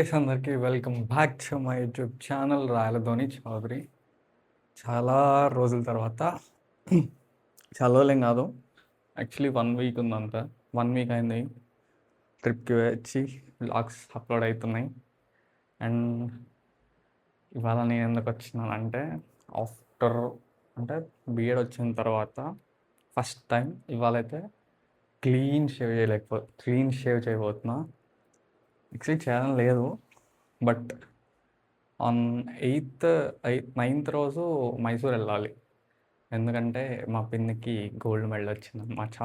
Guys అందరికీ welcome back to my YouTube channel Rayaladhoni Chowdary. చాలా రోజుల తర్వాత చాలా రోజులేం కాదు, యాక్చువల్లీ 1 వీక్ ఉందంతా. 1 వీక్ అయింది ట్రిప్కి వచ్చి వ్లాగ్స్ అప్లోడ్ అవుతున్నాయి. అండ్ ఇవాళ నేను ఎందుకు వచ్చినానంటే, ఆఫ్టర్ అంటే బిఎడ్ వచ్చిన తర్వాత ఫస్ట్ టైం ఇవాళైతే క్లీన్ షేవ్ చేయబోతున్నా. యాక్చువల్లీ చేయాలని లేదు, బట్ ఆన్ 9th రోజు మైసూర్ వెళ్ళాలి. ఎందుకంటే మా పిన్నికి గోల్డ్ మెడల్ వచ్చిందన్నమాట.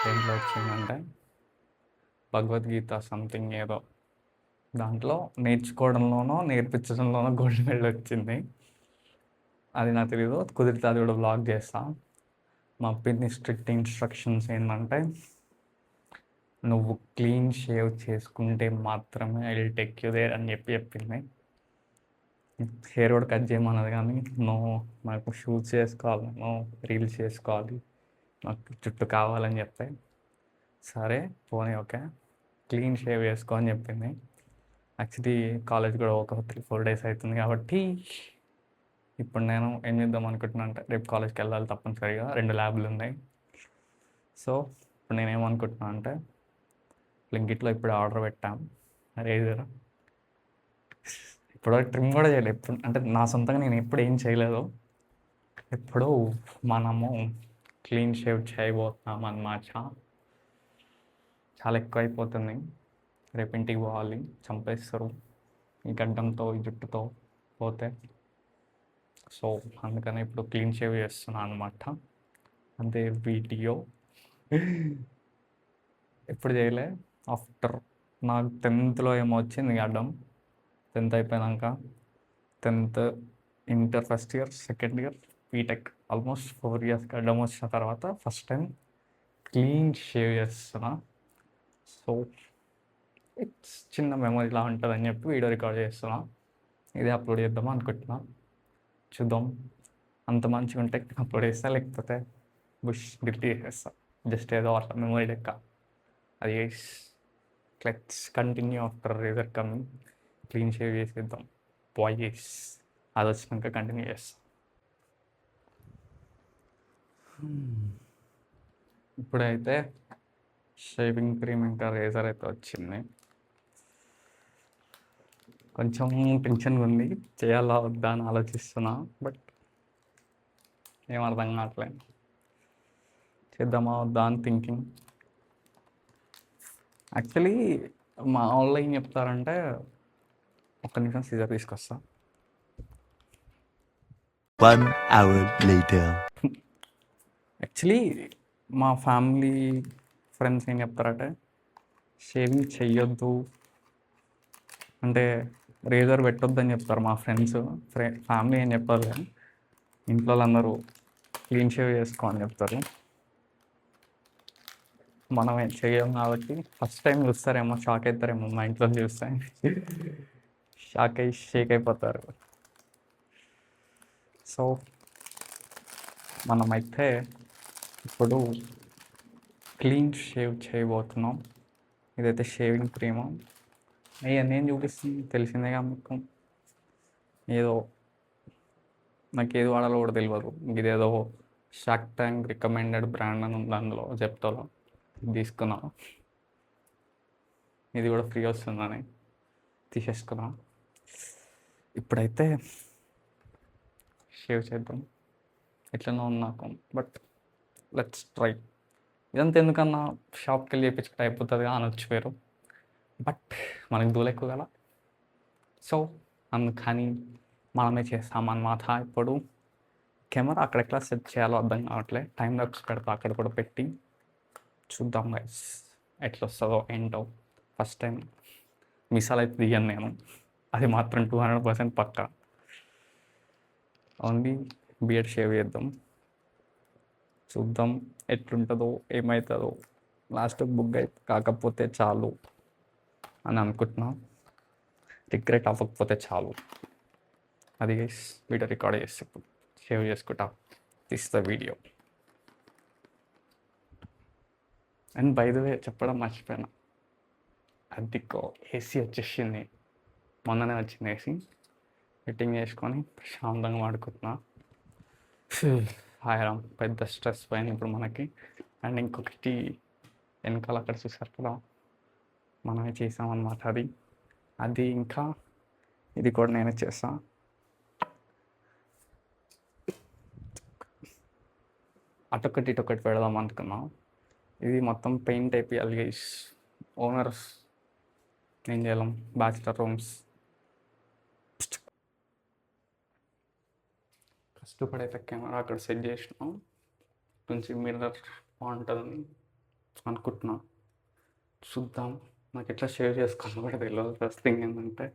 దేంట్లో వచ్చిందంటే భగవద్గీత సంథింగ్ ఏదో దాంట్లో నేర్చుకోవడంలోనో నేర్పించడంలోనో గోల్డ్ మెడల్ వచ్చింది. అది నాకు తెలియదు, కుదిరితే అది కూడా బ్లాగ్ చేస్తా. మా పిన్ని స్ట్రిక్ట్ ఇన్స్ట్రక్షన్స్ ఏంటంటే, నువ్వు క్లీన్ షేవ్ చేసుకుంటే మాత్రమే I will take you there అని చెప్పింది. హెయిర్ కూడా కట్ చేయమన్నది, కానీ నో, నాకు షూట్స్ చేసుకోవాలి, నో రీల్స్ చేసుకోవాలి, నాకు జుట్టు కావాలని చెప్తే సరే పోనీ ఓకే క్లీన్ షేవ్ చేసుకో అని చెప్పింది. యాక్చువల్లీ కాలేజ్ కూడా ఒక 3-4 days అవుతుంది కాబట్టి ఇప్పుడు నేను ఏం చేద్దాం అనుకుంటున్నాను అంటే, రేపు కాలేజ్కి వెళ్ళాలి తప్పనిసరిగా, 2 ల్యాబ్లు ఉన్నాయి. సో ఇప్పుడు నేనేమనుకుంటున్నాను అంటే, బ్లింకిట్లో ఇప్పుడు ఆర్డర్ పెట్టాం రేజర్. ఇప్పుడు ట్రిమ్ కూడా చేయలేదు ఎప్పుడు, అంటే నా సొంతంగా నేను ఎప్పుడు ఏం చేయలేదు. ఇప్పుడు మనము క్లీన్ షేవ్ చేయబోతున్నాం అన్నమాట. చాలా ఎక్కువ అయిపోతుంది, రేపు ఇంటికి పోవాలి, చంపేస్తారు ఈ గడ్డంతో ఈ జుట్టుతో పోతే. సో అందుకని ఇప్పుడు క్లీన్ షేవ్ చేస్తున్నాను అనమాట. అంతే వీడియో. ఎప్పుడు చేయలే, ఆఫ్టర్ నాకు 10th ఏమో వచ్చింది గడ్డం. 10th అయిపోయాక 10th, inter first year, second year, BTech almost 4 years గడ్డం వచ్చిన తర్వాత ఫస్ట్ టైం క్లీన్ షేవ్ చేస్తున్నా. సో ఇట్స్ చిన్న మెమరీలా ఉంటుందని చెప్పి వీడియో రికార్డ్ చేస్తున్నా. ఇదే అప్లోడ్ చేద్దాం అనుకుంటున్నా. చూద్దాం, అంత మంచిగా ఉంటే అప్లోడ్ చేస్తా, లేకపోతే బుష్ డిలీట్ చేసేస్తా. జస్ట్ ఏదో అట్లా మెమరీ లెక్క. అది let's continue after razor coming. Clean shave చేసేద్దాం బాయ్స్, అది వచ్చినాక కంటిన్యూ చేస్తాం. ఇప్పుడైతే షేవింగ్ క్రీమ్ ఇంకా రేజర్ అయితే వచ్చింది. కొంచెం టెన్షన్గా ఉంది, చేయాలా వద్దా అని ఆలోచిస్తున్నా, బట్ ఏం అర్థం కావట్లేదు, చేద్దామా వద్దా అని థింకింగ్. యాక్చువల్లీ మా వాళ్ళు ఏం చెప్తారంటే, ఒక్క నిమిషం సీజర్ తీసుకొస్తా. 1 hour later. యాక్చువల్లీ మా ఫ్యామిలీ ఫ్రెండ్స్ ఏం చెప్తారంటే, షేవింగ్ చెయ్యొద్దు అంటే రేజర్ పెట్టొద్దు అని చెప్తారు మా ఫ్రెండ్స్. ఫ్యామిలీ ఏం చెప్పారు కానీ ఇంట్లో వాళ్ళందరూ క్లీన్ షేవ్ చేసుకో అని చెప్తారు. మనం చెయ్యం కాబట్టి ఫస్ట్ టైం చూస్తారేమో, షాక్ అవుతారేమో మా ఇంట్లో చూస్తే. షేక్ అయిపోతారు. సో మనమైతే ఇప్పుడు క్లీన్ షేవ్ చేయబోతున్నాం. ఇదైతే షేవింగ్ క్రీము. నేను చూపిస్తుంది తెలిసిందేగా మీకు. ఏదో నాకు ఏది వాడాలో కూడా తెలియదు. ఇదేదో షార్క్ ట్యాంక్ రికమెండెడ్ బ్రాండ్ అని ఉంది అందులో, జెప్టోలో తీసుకున్నా. ఇది కూడా ఫ్రీ వస్తుందని తీసేసుకున్నా. ఇప్పుడైతే షేవ్ చేద్దాం. ఎట్లనో ఉంది నాకు, బట్ లెట్స్ ట్రై. ఇదంతా ఎందుకన్నా షాప్కి వెళ్ళి చేయించుకుంటే అయిపోతుంది అని వచ్చిపోయారు, బట్ మనకి దూలు ఎక్కువ కదా. సో అందుకని మనమే చేస్తామన్నమాట. ఇప్పుడు కెమెరా అక్కడెట్లా సెట్ చేయాలో అర్థం కావట్లేదు. టైం లాప్స్ పెడతా అక్కడ కూడా పెట్టి చూద్దాం గైస్ ఎట్లా వస్తుందో ఏంటో. ఫస్ట్ టైం మిసాల్ అయితే దిగాను నేను, అది మాత్రం 200% పక్కా. ఓన్లీ బియర్డ్ షేవ్ చేద్దాం, చూద్దాం ఎట్లుంటుందో ఏమవుతుందో. లాస్ట్ బుక్ అయితే కాకపోతే చాలు అని అనుకుంటున్నా, రిగ్రెట్ అవ్వకపోతే చాలు. అది గైస్ వీడియో రికార్డ్ చేస్తే ఇప్పుడు షేవ్ చేసుకుంటా తీస్తా video. And by the way చెప్పడం మర్చిపోయినా, అదికో ఏసీ వచ్చేసింది, మొన్ననే వచ్చింది ఏసీ. ఫిట్టింగ్ చేసుకొని ప్రశాంతంగా వాడుకుంటున్నా. హాయరాం పెద్ద స్ట్రెస్ పైన ఇప్పుడు మనకి. అండ్ ఇంకొకటి వెనకాల అక్కడ చూసారు కదా, మనమే చేసామన్నమాట అది. అది ఇంకా ఇది కూడా నేనే చేస్తా. అటొకటి ఇటొకటి పెడదాం అనుకున్నాం. ఇది మొత్తం పెయింట్ అయిపోయాలి గైస్. ఓనర్స్ ఏం చేయాలం, బ్యాచిలర్ రూమ్స్ కష్టపడైతే కెమెరా అక్కడ సెట్ చేసినాం. కొంచెం మిర్రర్ బాగుంటుందని అనుకుంటున్నా. చూద్దాం. నాకు ఎట్లా షేర్ చేసుకోవాలో కూడా తెలియదు. ఫస్ట్ థింగ్ ఏంటంటే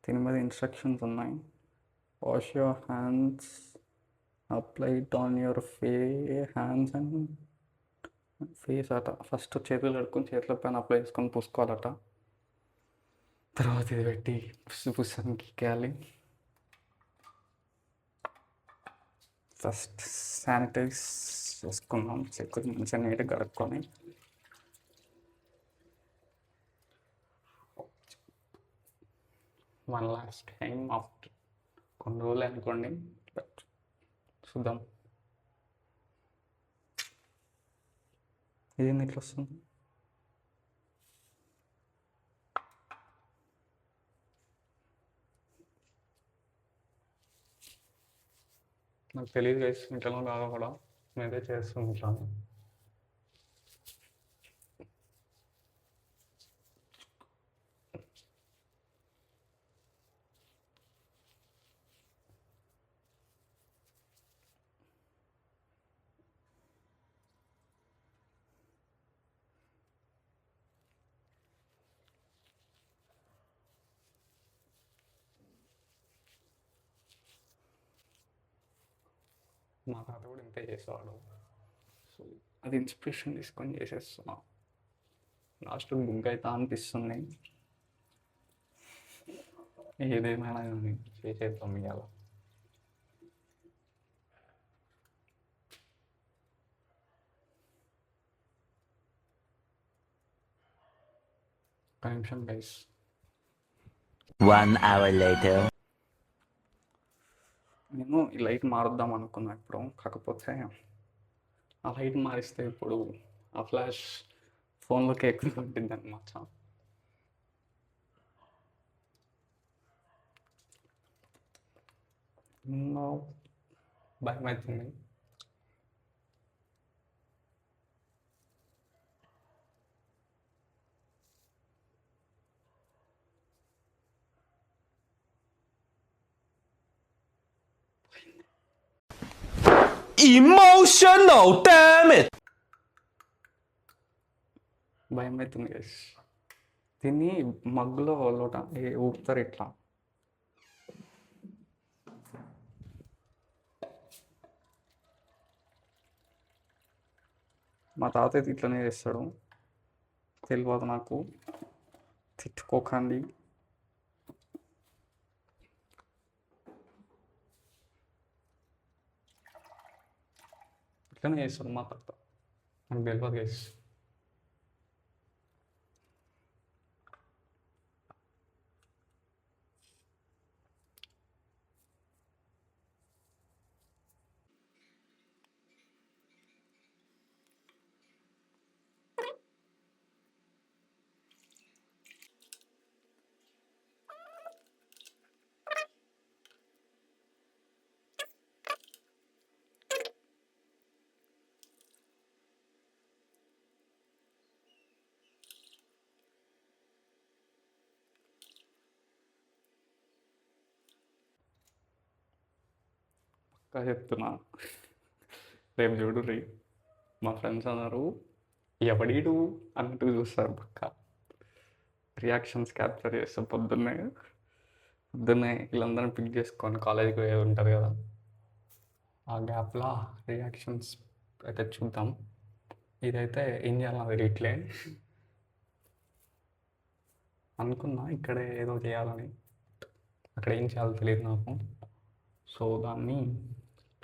దీని మీద ఇన్స్ట్రక్షన్స్ ఉన్నాయి. Wash your hands, apply it on your hands and face అట. ఫస్ట్ చేతులు కడుక్కొని చేతుల పైన అప్లై చేసుకొని పూసుకోవాలట. తర్వాత ఇది పెట్టి పుస్తకం గీకేయాలి. ఫస్ట్ శానిటైజ్ చేసుకుందాం, చేతులు మంచిగా నీట్గా కడుక్కొని. వన్ లాస్ట్ టైం ఆఫ్టర్ కొన్ని రోజులు అనుకోండి, బట్ చూద్దాం. ఇదేంది ఇట్లా వస్తుంది? నాకు తెలియదు గైస్, ఇంట్లో కాగా కూడా నేనైతే చేస్తుంటాను. మా తాత కూడా ఇంతే చేసేవాడు. సో అది ఇన్స్పిరేషన్ తీసుకొని చేసేస్తున్నా. లాస్ట్ బుక్ అవుతా అనిపిస్తుంది. ఏదేమైనా కానీ చేసేద్దాం ఇవాళ. ఒక నిమిషం గైస్. 1 hour later. నేను ఈ లైట్ మారుద్దాం అనుకున్నా ఇప్పుడు. కాకపోతే ఆ లైట్ మారిస్తే ఇప్పుడు ఆ ఫ్లాష్ ఫోన్లోకి ఎక్కువ ఉంటుంది అనమాట. భయం అవుతుంది. Emotional, damn it! భయం అవుతుంది గైస్. దీన్ని మగ్గులో లోట ఊపుతారు ఇట్లా. మా తాత అయితే ఇట్లనే చేస్తాడు. తెలియదు నాకు, తిట్టుకోకండి. ఇట్లనే చేస్తాడు మా తాత, నాకు తెలియదు గైస్. ఇంకా చెప్తున్నా, రేపు చూడు రీ మా ఫ్రెండ్స్ అన్నారు ఎవడీడు అన్నట్టు చూస్తారు. పక్క రియాక్షన్స్ క్యాప్చర్ చేస్తాం. పొద్దున్నే వీళ్ళందరినీ పిక్ చేసుకొని కాలేజీకి పోయి ఉంటుంది కదా, ఆ గ్యాప్లో రియాక్షన్స్ అయితే చూద్దాం. ఇదైతే ఏం చేయాలో తెలియట్లే. అనుకున్నా ఇక్కడే ఏదో చేయాలని, అక్కడ ఏం చేయాలో తెలియదు నాకు. సో దాన్ని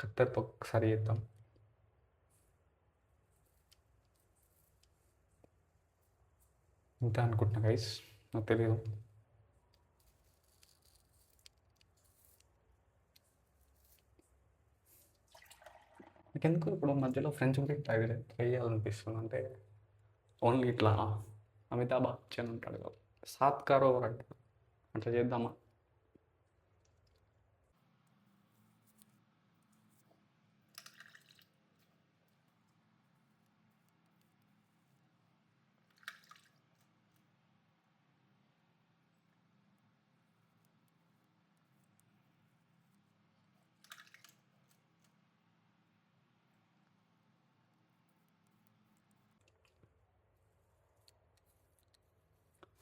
కత్తెరతో ఒకసారి చేద్దాం. ఇంతే అనుకుంటున్నా గైస్, నాకు తెలియదు. నాకెందుకు ఇప్పుడు మధ్యలో ఫ్రెంచ్ బ్రేక్ ట్రై చేయాలనిపిస్తుంది. అంటే ఓన్లీ ఇట్లా అమితాబ్ బచ్చన్ ఉంటాడు కదా, సాత్కారో అంటారు, అట్లా చేద్దామా?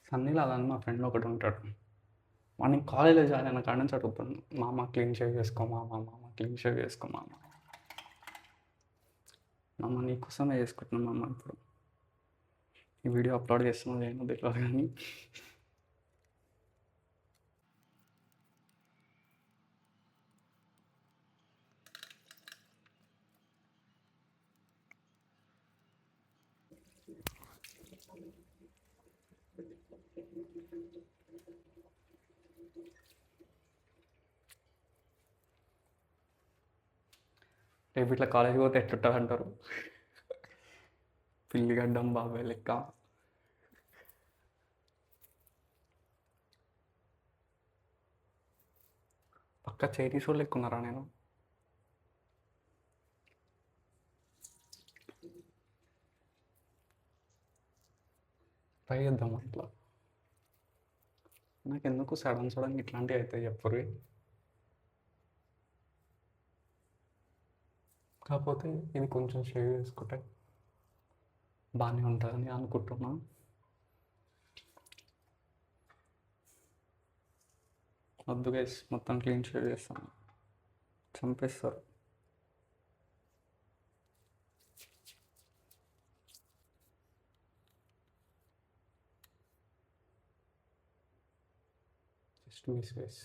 సన్నీలో అలా మా ఫ్రెండ్ ఒకటి ఉంటాడు. వాడిని కాలేజ్లో జాయిన్ అయిన కాడ నుంచి అడుగుతాను, మామ క్లీన్ షేవ్ చేసుకో మామ, మామ క్లీన్ షేవ్ చేసుకో మామ. మామ నీకోసమే చేసుకుంటున్నాను మామ. ఇప్పుడు ఈ వీడియో అప్లోడ్ చేస్తున్నా నేను తెలియదు కానీ రేపు ఇట్లా కాలేజీకి పోతే ఎట్లుంటుంది అంటారు, పిల్లిగడ్డం బాబాయ్ లెక్క. పక్క చైనీస్ వాళ్ళు లెక్క ఉన్నారా నేను? ట్రై చేద్దాం అట్లా. నాకు ఎందుకు సడన్ సడన్ ఇట్లాంటివి అవుతాయి చెప్పరు. కాకపోతే ఇది కొంచెం షేవ్ చేసుకుంటే బాగానే ఉంటుందని అనుకుంటున్నా. వద్దు గైస్, మొత్తం క్లీన్ షేవ్ చేస్తాను, చంపేస్తారు. జస్ట్ మిస్ గైస్,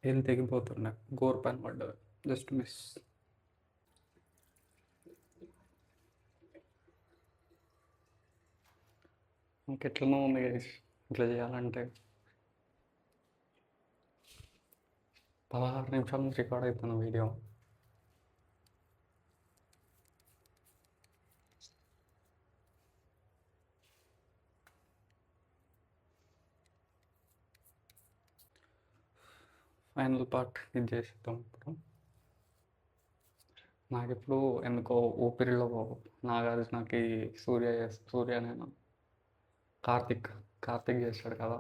ఏం తెగిపోతుండే, గోర్ పైన పడ్డది, జస్ట్ మిస్. ఇంకెట్లనో ఉంది గైస్ ఇట్లా చేయాలంటే. 16 నిమిషాల నుంచి రికార్డ్ అవుతున్న వీడియో. ఫైనల్ పార్ట్ ఇది చేసేద్దాం ఇప్పుడు. నాకు ఇప్పుడు ఎందుకో ఊపిరిలో నాగార్జునకి సూర్యనేనా కార్తిక్ చేస్తాడు కదా,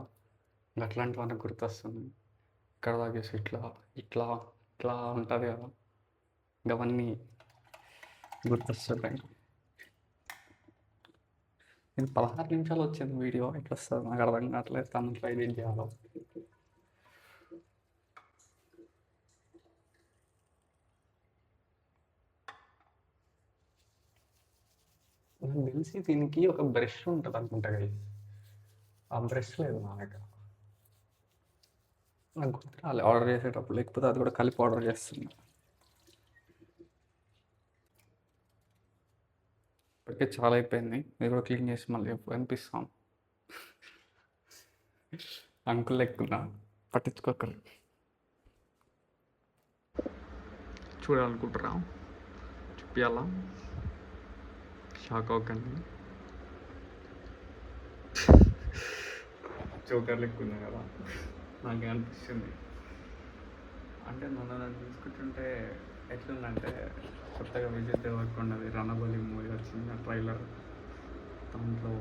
అట్లాంటివన్నీ గుర్తొస్తుంది. ఇక్కడ తాగేసి ఇట్లా ఇట్లా ఇట్లా ఉంటుంది కదా, అవన్నీ గుర్తొస్తాయి. ఇది 16 నిమిషాలు వచ్చింది వీడియో, ఎట్లా వస్తుంది నాకు అర్థం కావట్లేదు. తను ఎడిట్ చేయాలో. నాకు తెలిసి దీనికి ఒక బ్రష్ ఉంటుంది అనుకుంటా కదా, ఆ బ్రష్ లేదు నా దగ్గర. నాకు గుర్తు రాలే ఆర్డర్ చేసేటప్పుడు, లేకపోతే అది కూడా కలిపి ఆర్డర్ చేస్తున్నా. ఇప్పటికే చాలా అయిపోయింది, మీరు కూడా క్లీన్ చేసి మళ్ళీ అనిపిస్తాం. అంకుల్ ఎక్కున్నా పట్టించుకోకరు. చూడాలనుకుంటురా, చూపించాలా, షాక్ అవ్వకండి. జోకర్ లెక్క ఉంది కదా, నాకే అనిపిస్తుంది. అంటే నన్ను చూసుకుంటుంటే ఎట్లుందంటే, కొత్తగా విజయ్ దేవరకొండది రణబలి మూవీ వచ్చింది ట్రైలర్, దాంట్లో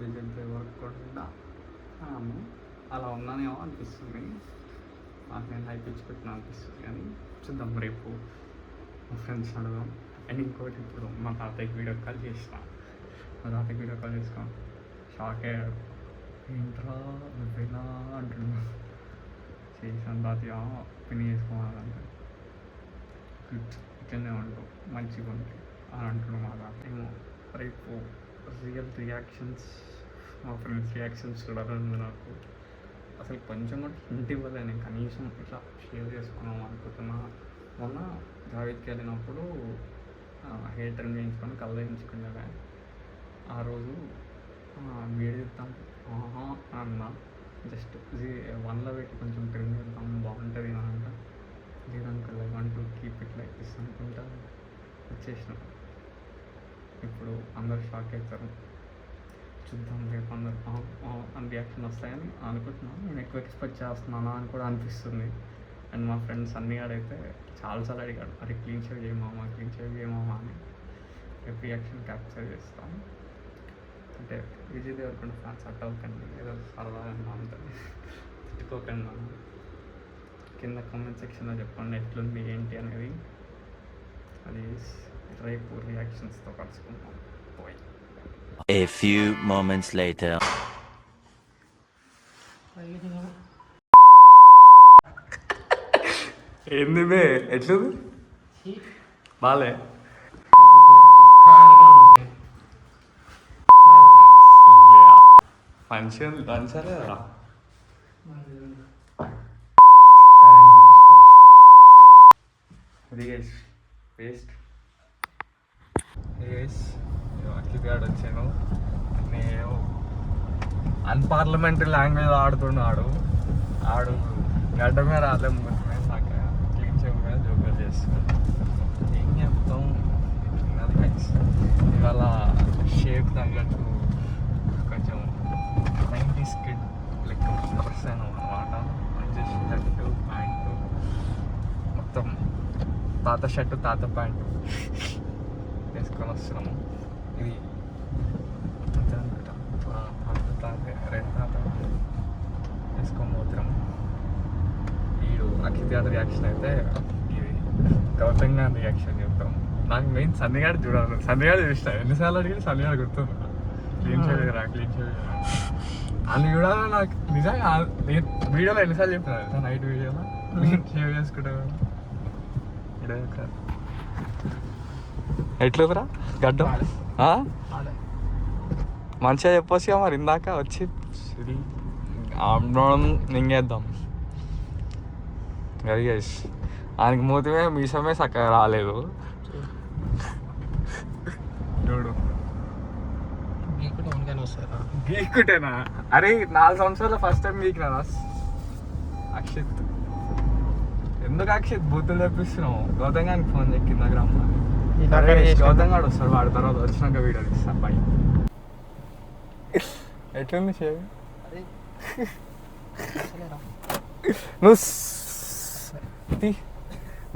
విజయ్ దేవరకొండ అలా ఉన్నానేమో అనిపిస్తుంది. నాకు నేను హైప్ ఇచ్చిపెట్టిన అనిపిస్తుంది. కానీ చూద్దాం, రేపు మా ఫ్రెండ్స్ అడదాం. అండ్ ఇంకోటి, ఇప్పుడు మా తాతయ్యకి వీడియో కాల్ చేసిన షాక్ అయ్యాడు. ఏంట్రా నువ్వేనా అంటున్నా. చేసాను తాతయ్య, పిని చేసుకోవాలంటే ఇట్లనే ఉంటావు మంచిగా ఉంటాయి అని అంటున్నాం. మా తాతయ్య ఏమో రేపు రియల్ రియాక్షన్స్, మా ఫ్రెండ్స్ రియాక్షన్స్ చూడాలని నాకు అసలు కొంచెం కూడా హింట్ ఇవ్వలేదు. నేను కనీసం ఇట్లా షేర్ చేసుకున్నాం అనుకుంటున్నా. మొన్న జావేద్కి వెళ్ళినప్పుడు హెయిర్ ట్రిమ్ చేయించుకొని కళ్ళు వేయించుకునేదా, ఆ రోజు వీడియో చేద్దాం అన్న జస్ట్ 1లో పెట్టి కొంచెం ట్రిమ్ చేద్దాం బాగుంటుంది అని అంట. లేదంటే 11 కీప్ ఇట్ లైక్ దిస్ అనుకుంటా వచ్చేసినాం. ఇప్పుడు అందరు షాక్ అవుతారు. చూద్దాం రేపు అందరు అని రియాక్షన్ వస్తాయని అనుకుంటున్నాను. నేను ఎక్కువ ఎక్స్పెక్ట్ చేస్తున్నానా అని కూడా అనిపిస్తుంది. అండ్ మా ఫ్రెండ్స్ అన్నీ ఆడైతే చాలాసార్లు అడిగాడు, అరే క్లీన్ షేవ్ చేయమామా అని. రేపు రియాక్షన్ క్యాప్చర్ చేస్తాం. అంటే విజయ్ దేవరకొండ ఫ్యాన్స్ అట్ అవ్వకండి, ఏదో సరదాగా ఉంటుంది, తిట్టుకోకుండా. కింద కామెంట్ సెక్షన్లో చెప్పండి ఎట్లుంది ఏంటి అనేది. అది రేపు రియాక్షన్స్తో కలుసుకుంటాం. పోయి A few moments later. ఏంది బే ఎట్లు బాలే మంచిగా పేస్ట్ అఖిల్ వచ్చాను. నేను అన్పార్లమెంటరీ లాంగ్వేజ్ ఆడుతున్నాడు. ఆడు గడ్డమే రాలే ముందుమే నాకు క్లీన్ చేయగా జోకర్ చేస్తున్నాడు. ఏం చెప్తాం, ఇవాళ షేప్ తగ్గట్టు కొంచెం 90s కిడ్ లెక్క డ్రెస్ అయినా అనమాట. మంచి షర్టు ప్యాంటు, మొత్తం తాత షర్టు తాత ప్యాంటు వేసుకొని వస్తున్నాము. ఇది రెండు తాత వేసుకొని పోతున్నాము. వీడు అఖిల్ రియాక్షన్ అయితే ఇది గౌతమ్ గారి రియాక్షన్ చెప్తాం. నాకు మెయిన్ సన్నిగాడు చూడాలి. సన్నిగాడు చూసిన ఎన్నిసార్లు అడిగి సన్నిగాడు గుర్తుంది. క్లీన్ చేయరా అని చూడాలి. నాకు నిజంగా నేను వీడియోలో ఎన్నిసార్లు చెప్పిన నైట్ వీడియోలో షేవ్ చేసుకుంటా. ఎట్లురా గడ్డ మంచిగా చెప్పొచ్చుగా మరి. ఇందాక వచ్చి నింగేద్దాం గైస్. ఆయనకి మూతిమే మీసమే చక్కగా రాలేదు. చూడు గీక్కుటేనా? అరే 4 సంవత్సరాల ఫస్ట్ టైం గీకినా అక్షిత్. ఎందుకు అక్షిత్ బూతులు తెప్పిస్తున్నావు? గౌతమ్ గారికి ఫోన్ చెక్కిందా గ్రామ గౌతమ్ గారు వస్తాడు. వాడి తర్వాత వచ్చినాక వీడియో ఇస్తాను. బాయ్. ఎట్లుంది షేవ్? నువ్వు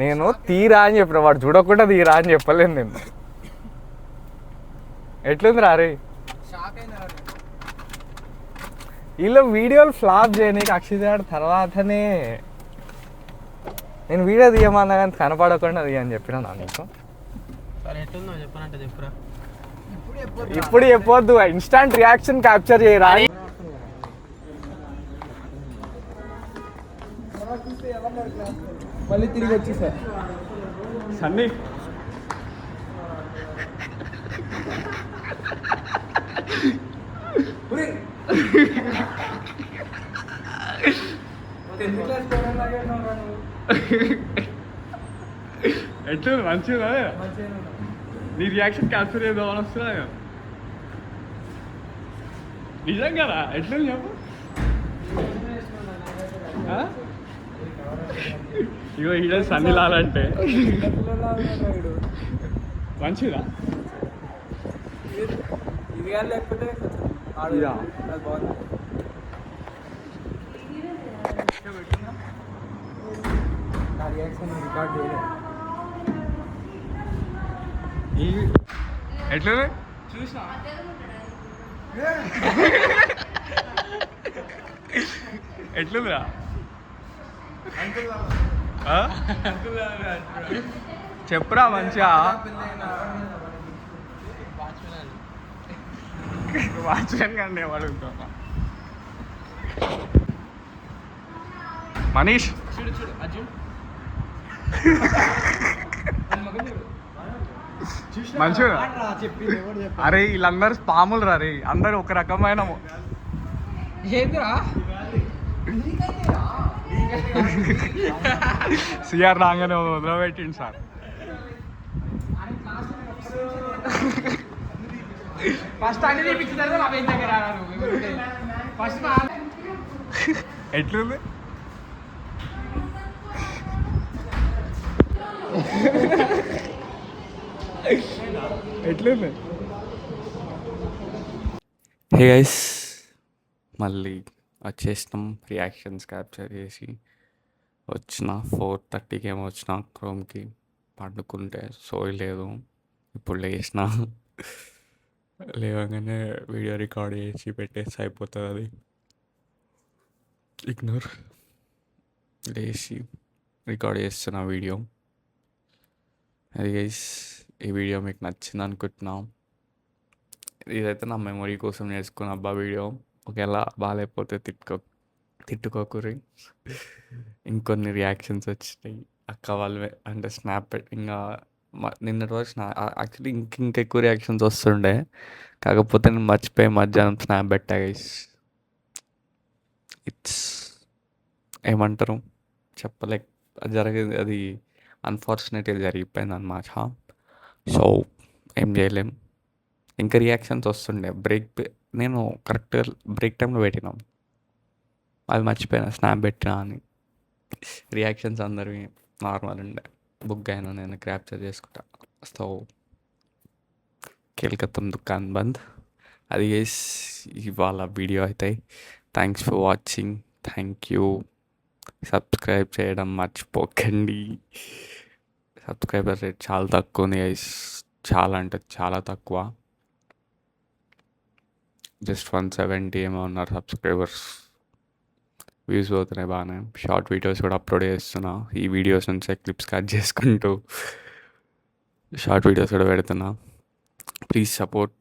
నేను తీరా అని చెప్పిన, వాడు చూడకుండా తీరా అని చెప్పలేను నేను. ఎట్లుంది రే? వీళ్ళు వీడియోలు ఫ్లాప్ చేయనీకి అక్షిత్ గారు తర్వాతనే నేను వీడియో తీయమన్నా కానీ కనపడకుండా తీయని చెప్పినా నా నీకు. ఇప్పుడు చెప్పొద్దు, ఇన్స్టాంట్ రియాక్షన్ క్యాప్చర్ చేయరా. మళ్ళీ తిరిగి వచ్చి సార్ సన్నీ ఎట్లా మంచిగా నీ రియాక్షన్ క్యాప్చర్ చేద్దామని వస్తున్నా నిజంగా. ఎట్లా చెప్పు. ఇగో ఈడ సన్నీ లాల్ అంటే మంచిదా? లేకపోతే ఎట్లా చూసా ఎట్లుందిరా? చెప్పురా మంచిగా. వాచ్మెన్ కండి అడుగుతా. మనీష్ మంచిగా. అరే వీళ్ళందరూ పాములు రా. రే అందరు ఒక రకమైన సిఆర్ రాగానే మొదలుపెట్టింది సార్. ఫస్ట్ అన్ని తీపించిన తర్వాత నా పేరు దగ్గర ఫస్ట్ ఎట్లుంది ఎట్లుంది హే గైస్ మళ్ళీ వచ్చేసినాం రియాక్షన్స్ క్యాప్చర్ చేసి వచ్చిన 4:30కి ఏమో వచ్చిన క్రోమ్కి పండుకుంటే సోయలేదు ఇప్పుడు లేచిన లేవగానే వీడియో రికార్డ్ చేసి పెట్టేసి అయిపోతుంది అది ఇగ్నోర్ లేచి రికార్డ్ చేస్తున్న వీడియో అది గైస్ ఈ వీడియో మీకు నచ్చింది అనుకుంటున్నాం ఇదైతే నా మెమొరీ కోసం నేర్చుకున్న అబ్బా వీడియో ఒకవేళ బాగాలేకపోతే తిట్టుకోకురి ఇంకొన్ని రియాక్షన్స్ వచ్చినాయి అక్క వాళ్ళు అంటే స్నాప్ ఇంకా నిన్నటి రోజు యాక్చువల్లీ ఇంకెక్కువ రియాక్షన్స్ వస్తుండే కాకపోతే నేను మర్చిపోయి మధ్యాహ్నం స్నాప్ పెట్టా గైస్ ఇట్స్ ఏమంటారు చెప్పలేక జరిగేది అది అన్ఫార్చునేట్గా జరిగిపోయింది అనమాట సో ఏం చేయలేం ఇంకా రియాక్షన్స్ వస్తుండే నేను కరెక్ట్గా బ్రేక్ టైంలో పెట్టినాం అది మర్చిపోయినా స్నాప్ పెట్టినా అని రియాక్షన్స్ అందరివి నార్మల్ ఉండే బుక్ అయినా నేను క్యాప్చర్ చేసుకుంటా సో కేల్కతం దుకాన్ బంద్ అది ఇవాళ వీడియో అయితే thanks for watching thank you subscribe చేయడం మర్చిపోకండి సబ్స్క్రైబర్ రేట్ చాలా తక్కువ ఉంది గైస్ చాలా అంటే చాలా తక్కువ జస్ట్ 170 ఏమో ఉన్నారు సబ్స్క్రైబర్స్ వ్యూస్ పోతున్నాయి బాగానే షార్ట్ వీడియోస్ కూడా అప్లోడ్ చేస్తున్నా ఈ వీడియోస్ నుంచి క్లిప్స్ కట్ చేసుకుంటూ షార్ట్ వీడియోస్ కూడా పెడుతున్నా please support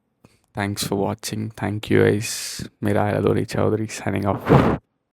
thanks for watching thank you guys Meera Chaudhary signing of